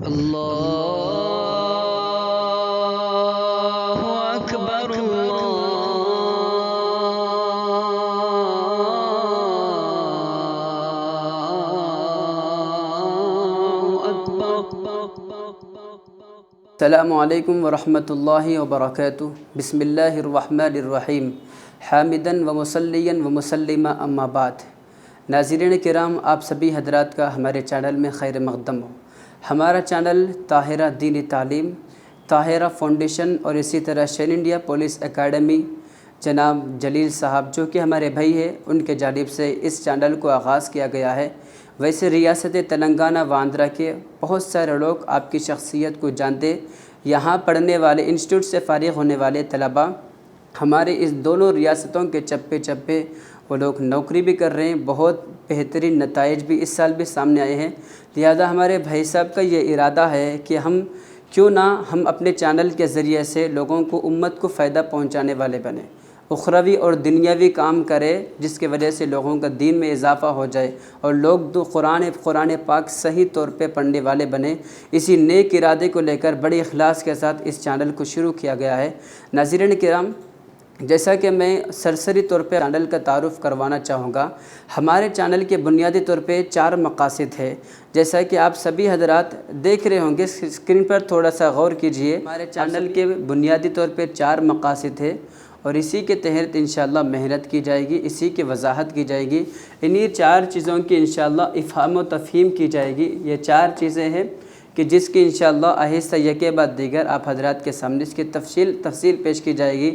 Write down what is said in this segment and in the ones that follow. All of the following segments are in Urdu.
اللہ اکبر السلام علیکم ورحمۃ اللہ وبرکاتہ۔ بسم اللہ الرحمن الرحیم، حامداً و مصلیاً و مسلما اما بعد۔ ناظرین کرام، آپ سبھی حضرات کا ہمارے چینل میں خیر مقدم ہو۔ ہمارا چینل طاہرہ دینی تعلیم، طاہرہ فاؤنڈیشن اور اسی طرح شین انڈیا پولیس اکیڈمی جناب جلیل صاحب جو کہ ہمارے بھائی ہیں، ان کے جانب سے اس چینل کو آغاز کیا گیا ہے۔ ویسے ریاست تلنگانہ و آندھرا کے بہت سارے لوگ آپ کی شخصیت کو جانتے، یہاں پڑھنے والے انسٹیٹیوٹ سے فارغ ہونے والے طلباء ہمارے اس دونوں ریاستوں کے چپے چپے وہ لوگ نوکری بھی کر رہے ہیں، بہت بہترین نتائج بھی اس سال بھی سامنے آئے ہیں۔ لہذا ہمارے بھائی صاحب کا یہ ارادہ ہے کہ ہم کیوں نہ ہم اپنے چینل کے ذریعے سے لوگوں کو، امت کو فائدہ پہنچانے والے بنیں، اخروی اور دنیاوی کام کرے، جس کی وجہ سے لوگوں کا دین میں اضافہ ہو جائے اور لوگ قرآن پاک صحیح طور پہ پڑھنے والے بنے۔ اسی نیک ارادے کو لے کر بڑے اخلاص کے ساتھ اس چینل کو شروع کیا گیا ہے۔ ناظرین کرام، جیسا کہ میں سرسری طور پہ چینل کا تعارف کروانا چاہوں گا، ہمارے چینل کے بنیادی طور پہ 4 مقاصد ہے، جیسا کہ آپ سبھی حضرات دیکھ رہے ہوں گے اسکرین پر، تھوڑا سا غور کیجئے۔ ہمارے چینل کے بنیادی طور پہ 4 مقاصد ہے اور اسی کے تحت انشاءاللہ محنت کی جائے گی، اسی کی وضاحت کی جائے گی، انہی 4 چیزوں کی انشاءاللہ افہام و تفہیم کی جائے گی۔ یہ 4 چیزیں ہیں کہ جس کی انشاءاللہ آہستہ یکے بعد دیگر آپ حضرات کے سامنے اس کی تفصیل پیش کی جائے گی،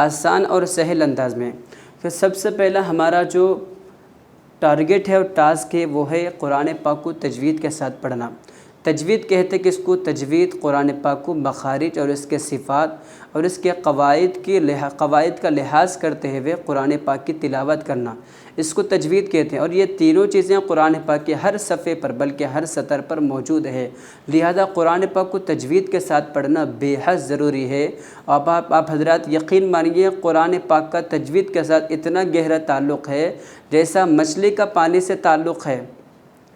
آسان اور سہل انداز میں۔ کہ سب سے پہلا ہمارا جو ٹارگٹ ہے اور ٹاسک ہے وہ ہے قرآن پاک کو تجوید کے ساتھ پڑھنا۔ تجوید کہتے کہ اس کو تجوید قرآن پاک کو مخارج اور اس کے صفات اور اس کے قواعد کا لحاظ کرتے ہوئے قرآن پاک کی تلاوت کرنا، اس کو تجوید کہتے ہیں۔ اور یہ تینوں چیزیں قرآن پاک کے ہر صفحے پر بلکہ ہر سطر پر موجود ہے، لہذا قرآن پاک کو تجوید کے ساتھ پڑھنا بے حد ضروری ہے۔ آپ حضرات یقین مانیے، قرآن پاک کا تجوید کے ساتھ اتنا گہرا تعلق ہے جیسا مچھلی کا پانی سے تعلق ہے۔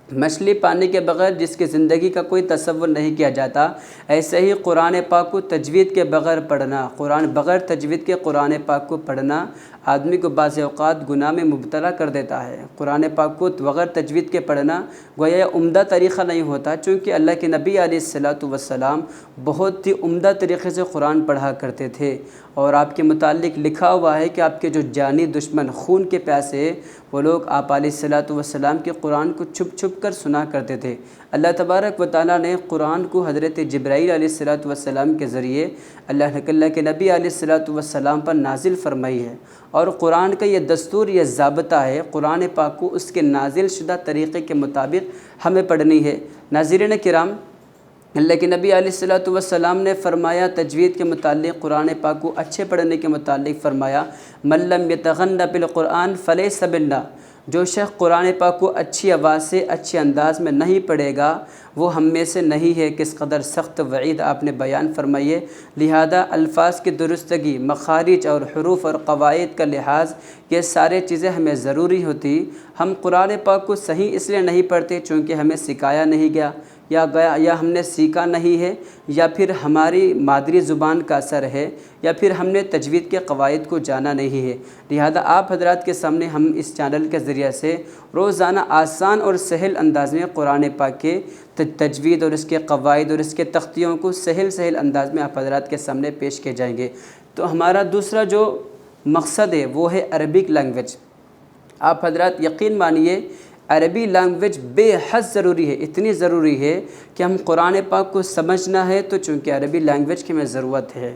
مچھلی پانی کے بغیر جس کی زندگی کا کوئی تصور نہیں کیا جاتا، ایسے ہی قرآن پاک کو تجوید کے بغیر پڑھنا، بغیر تجوید کے قرآن پاک کو پڑھنا آدمی کو بعض اوقات گناہ میں مبتلا کر دیتا ہے۔ قرآن پاک کو بغیر تجوید کے پڑھنا گویا یہ عمدہ طریقہ نہیں ہوتا، چونکہ اللہ کے نبی علیہ السلام بہت ہی عمدہ طریقے سے قرآن پڑھا کرتے تھے، اور آپ کے متعلق لکھا ہوا ہے کہ آپ کے جو جانی دشمن، خون کے پیاسے، وہ لوگ آپ علیہ السلام کے قرآن کو چھپ چھپ کر سنا کرتے تھے۔ اللہ تبارک و تعالیٰ نے قرآن کو حضرت جبرائیل علیہ السلام کے ذریعے اللہ کے نبی علیہ السلام پر نازل فرمائی ہے، اور قرآن کا یہ دستور، یہ ضابطہ ہے، قرآن پاک کو اس کے نازل شدہ طریقے کے مطابق ہمیں پڑھنی ہے۔ ناظرین کرام، اللہ کے نبی علیہ السلام نے فرمایا تجوید کے متعلق، قرآن پاک کو اچھے پڑھنے کے متعلق فرمایا، من لم یتغن بالقرآن فلیس منا، جو شخص قرآن پاک کو اچھی آواز سے، اچھے انداز میں نہیں پڑھے گا وہ ہم میں سے نہیں ہے۔ کس قدر سخت وعید آپ نے بیان فرمائی ہے۔ لہذا الفاظ کی درستگی، مخارج اور حروف اور قواعد کا لحاظ، یہ سارے چیزیں ہمیں ضروری ہوتی۔ ہم قرآن پاک کو صحیح اس لیے نہیں پڑھتے چونکہ ہمیں سکھایا نہیں گیا، یا ہم نے سیکھا نہیں ہے، یا پھر ہماری مادری زبان کا اثر ہے، یا پھر ہم نے تجوید کے قواعد کو جانا نہیں ہے۔ لہذا آپ حضرات کے سامنے ہم اس چینل کے ذریعے سے روزانہ آسان اور سہل انداز میں قرآن پاک کے تجوید اور اس کے قواعد اور اس کے تختیوں کو سہل انداز میں آپ حضرات کے سامنے پیش کیے جائیں گے۔ تو ہمارا دوسرا جو مقصد ہے وہ ہے عربک لینگویج۔ آپ حضرات یقین مانیے، عربی لینگویج بے حد ضروری ہے، اتنی ضروری ہے کہ ہم قرآن پاک کو سمجھنا ہے تو چونکہ عربی لینگویج کی ہمیں ضرورت ہے۔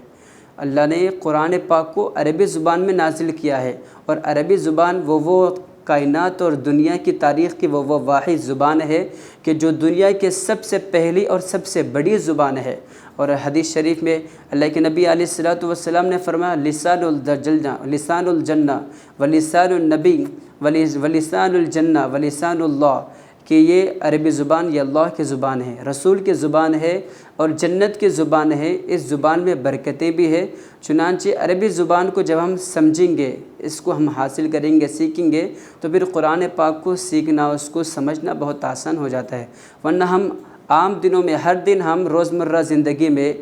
اللہ نے قرآن پاک کو عربی زبان میں نازل کیا ہے، اور عربی زبان وہ کائنات اور دنیا کی تاریخ کی وہ واحد زبان ہے کہ جو دنیا کے سب سے پہلی اور سب سے بڑی زبان ہے۔ اور حدیث شریف میں اللہ کے نبی علیہ السلام نے فرمایا، لسان الجنہ ولسان النبی ولسان الجنہ ولسان اللہ، کہ یہ عربی زبان یہ اللہ کی زبان ہے، رسول کی زبان ہے اور جنت کی زبان ہے۔ اس زبان میں برکتیں بھی ہے، چنانچہ عربی زبان کو جب ہم سمجھیں گے، اس کو ہم حاصل کریں گے، سیکھیں گے، تو پھر قرآن پاک کو سیکھنا، اس کو سمجھنا بہت آسان ہو جاتا ہے۔ ورنہ ہم عام دنوں میں ہر دن ہم روزمرہ زندگی میں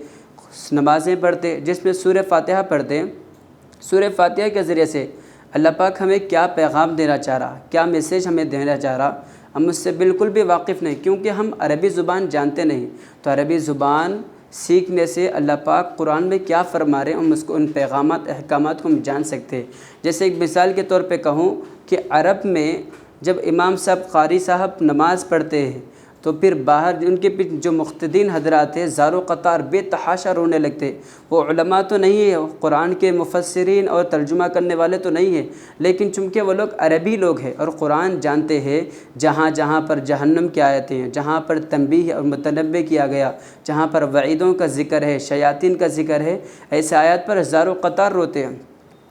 نمازیں پڑھتے جس میں سورہ فاتحہ پڑھتے ہیں، سورہ فاتحہ کے ذریعے سے اللہ پاک ہمیں کیا پیغام دینا چاہ رہا، کیا میسیج ہمیں دینا چاہ رہا، ہم اس سے بالکل بھی واقف نہیں، کیونکہ ہم عربی زبان جانتے نہیں۔ تو عربی زبان سیکھنے سے اللہ پاک قرآن میں کیا فرما رہے ہیں ہم اس کو، ان پیغامات احکامات کو ہم جان سکتے ہیں۔ جیسے ایک مثال کے طور پہ کہوں کہ عرب میں جب امام صاحب قاری صاحب نماز پڑھتے ہیں تو پھر باہر ان کے پیچھے جو مقتدین حضرات ہیں زار و قطار بے تحاشا رونے لگتے۔ وہ علماء تو نہیں ہے، قرآن کے مفسرین اور ترجمہ کرنے والے تو نہیں ہیں، لیکن چونکہ وہ لوگ عربی لوگ ہیں اور قرآن جانتے ہیں، جہاں جہاں پر جہنم کی آیتیں ہیں، جہاں پر تنبیہ اور متنبہ کیا گیا، جہاں پر وعیدوں کا ذکر ہے، شیاطین کا ذکر ہے، ایسے آیات پر زار و قطار روتے ہیں،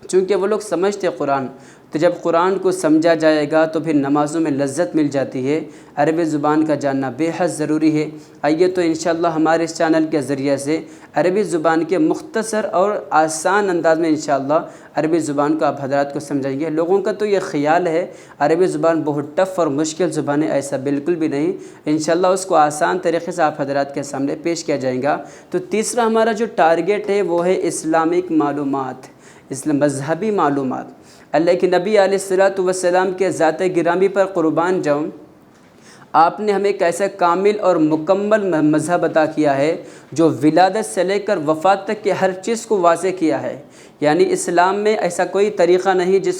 چونکہ وہ لوگ سمجھتے قرآن۔ تو جب قرآن کو سمجھا جائے گا تو پھر نمازوں میں لذت مل جاتی ہے۔ عربی زبان کا جاننا بے حد ضروری ہے۔ آئیے تو انشاءاللہ ہمارے اس چینل کے ذریعے سے عربی زبان کے مختصر اور آسان انداز میں انشاءاللہ عربی زبان کو آپ حضرات کو سمجھائیں گے۔ لوگوں کا تو یہ خیال ہے عربی زبان بہت ٹف اور مشکل زبان ہے، ایسا بالکل بھی نہیں۔ انشاءاللہ اس کو آسان طریقے سے آپ حضرات کے سامنے پیش کیا جائے گا۔ تو تیسرا ہمارا جو ٹارگیٹ ہے وہ ہے اسلامک معلومات، مذہبی معلومات۔ اللہ کے نبی علیہ الصلوۃ والسلام کے ذات گرامی پر قربان جاؤں، آپ نے ہمیں ایک ایسا کامل اور مکمل مذہب عطا کیا ہے جو ولادت سے لے کر وفات تک کے ہر چیز کو واضح کیا ہے۔ یعنی اسلام میں ایسا کوئی طریقہ نہیں جس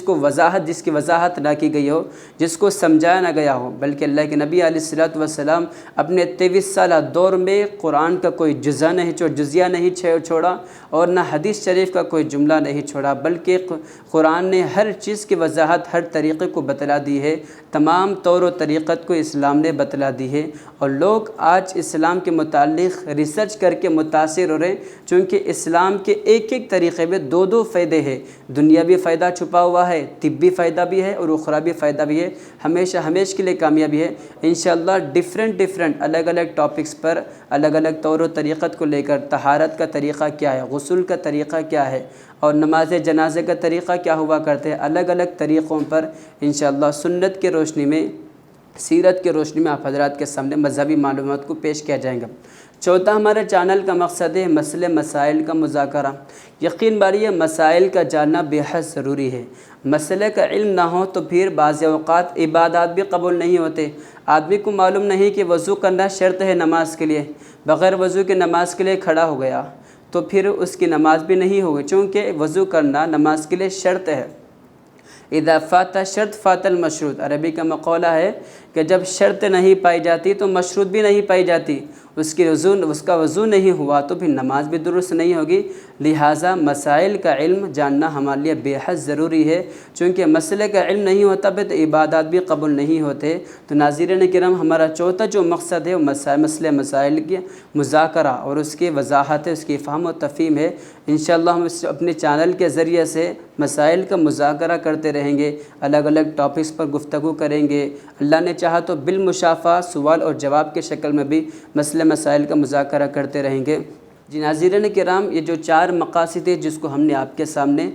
کی وضاحت نہ کی گئی ہو، جس کو سمجھایا نہ گیا ہو، بلکہ اللہ کے نبی علیہ الصلوۃ والسلام اپنے 23 سالہ دور میں قرآن کا کوئی جزیہ نہیں چھوڑا اور نہ حدیث شریف کا کوئی جملہ نہیں چھوڑا، بلکہ قرآن نے ہر چیز کی وضاحت ہر طریقے کو بتلا دی ہے، تمام طور و طریقت کو اسلام نے بتلا دی ہے۔ اور لوگ آج اسلام کے متعلق ریسرچ کر کے متاثر ہو رہے ہیں، چونکہ اسلام کے ایک ایک طریقے میں دو فائدے ہیں، دنیاوی فائدہ چھپا ہوا ہے، طبی فائدہ بھی ہے اور اخروی فائدہ بھی ہے، ہمیشہ کے لیے کامیابی ہے۔ انشاءاللہ ڈیفرنٹ الگ الگ ٹاپکس پر الگ الگ طور و طریقت کو لے کر طہارت کا طریقہ کیا ہے، غسل کا طریقہ کیا ہے اور نماز جنازے کا طریقہ کیا ہوا کرتے ہیں، الگ الگ طریقوں پر انشاءاللہ سنت کے روشنی میں، سیرت کے روشنی میں آپ حضرات کے سامنے مذہبی معلومات کو پیش کیا جائے گا۔ چوتھا ہمارے چینل کا مقصد ہے مسئلے مسائل کا مذاکرہ۔ یقین باری یہ مسائل کا جاننا بے حد ضروری ہے۔ مسئلے کا علم نہ ہو تو پھر بعض اوقات عبادات بھی قبول نہیں ہوتے۔ آدمی کو معلوم نہیں کہ وضو کرنا شرط ہے نماز کے لیے، بغیر وضو کے نماز کے لیے کھڑا ہو گیا تو پھر اس کی نماز بھی نہیں ہوگی، چونکہ وضو کرنا نماز کے لیے شرط ہے۔ اذا فات شرط فات المشروط، عربی کا مقولہ ہے کہ جب شرط نہیں پائی جاتی تو مشروط بھی نہیں پائی جاتی، اس کا وضو نہیں ہوا تو پھر نماز بھی درست نہیں ہوگی۔ لہٰذا مسائل کا علم جاننا ہمارے لیے بے حد ضروری ہے، چونکہ مسئلے کا علم نہیں ہوتا پھر تو عبادات بھی قبول نہیں ہوتے۔ تو ناظرین کرام، ہمارا چوتھا جو مقصد ہے وہ مسئلے مسائل کی مذاکرہ اور اس کی وضاحت ہے، اس کی فہم و تفہیم ہے۔ انشاءاللہ ہم اپنے چینل کے ذریعے سے مسائل کا مذاکرہ کرتے رہیں گے، الگ الگ ٹاپکس پر گفتگو کریں گے۔ اللہ نے چاہا تو بالمشافہ سوال اور جواب کے شکل میں بھی مسائل کا مذاکرہ کرتے رہیں گے۔ جی ناظرین کرام، یہ جو 4 مقاصد ہے جس کو ہم نے آپ کے سامنے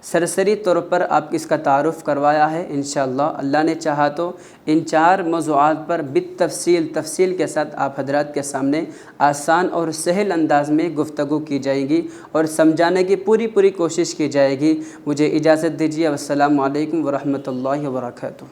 سرسری طور پر آپ اس کا تعارف کروایا ہے، انشاءاللہ اللہ نے چاہا تو ان 4 موضوعات پر تفصیل کے ساتھ آپ حضرات کے سامنے آسان اور سہل انداز میں گفتگو کی جائے گی اور سمجھانے کی پوری کوشش کی جائے گی۔ مجھے اجازت دیجیے، السلام علیکم ورحمۃ اللہ وبرکاتہ۔